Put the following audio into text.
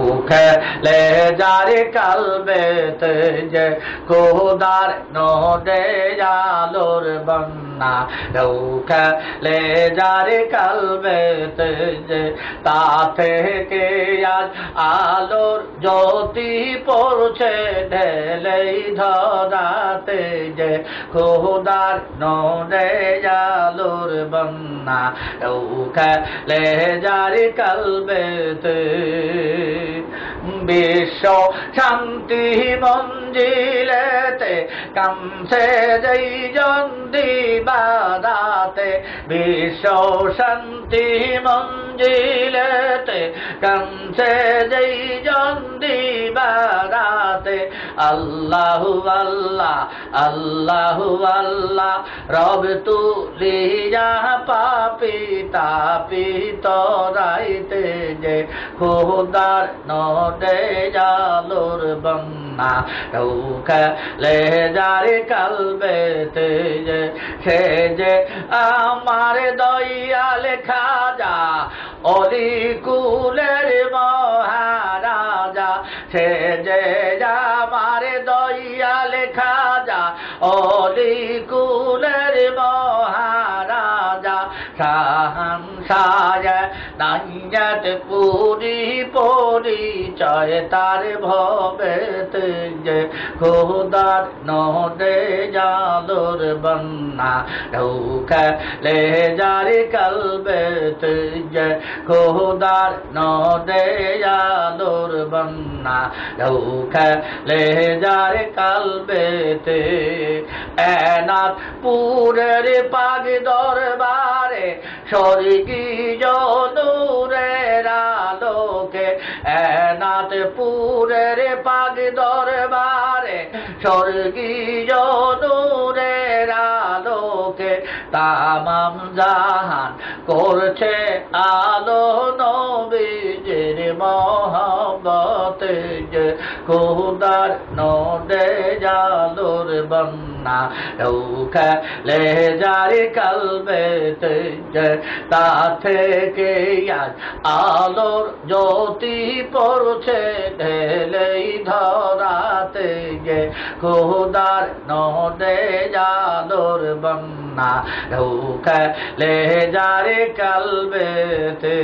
উখেলে যারে কালবেতে যে খোদার নদে আলোর বন্যা উখেলে যারে কালবেতে যে তা থেকে আজ আলোর জ্যোতি পড়ছে ঢেলেই ধরাতে যে খোদার নদে আলোর বন্যা উখেলে যারে কালবেতে বিশ্ব শান্তি মঞ্জিলেতে কামছে যেই জন দিবাদাতে বিশ্ব শান্তি মঞ্জিলেতে কামছে যেই জন দিবাদাতে আল্লাহু আল্লাহ আল্লাহু আল্লাহ রব তুলিয়া পাপি তাপি তরাইতে যে খোদার নদে আলোর বন্যা উখেলে যারে কালবেতে যে সে যে আমার দয়াল খাজা অলি কুলের মহারাজা সে যে আমার দয়াল খাজা অলি কুলের মহারাজা শাহান সায় নাইয়াত পুরি পরিচয় তার ভবেতে যে খোদার নদে আলোর বন্যা উখেলে যারে কালবেতে যে খোদার নদে আলোর বন্যা উখেলে যারে কালবেতে এনাথ পুরের পাগ দরবারে স্বর্গীয় নূরের আলোকে এনাথ পুরের পাগ দরবারে স্বর্গীয় নূরের আলোকে তামাম জাহান করছে আলো নবীজির মহব্বতে যে খোদার নদে আলোর বন্যা উখেলে যারে কালবেতে যে তা থেকে আজ আলোর জ্যোতি পড়ছে ঢেলেই ধরাতে যে খোদার নদে আলোর বন্যা উখেলে যারে কালবেতে।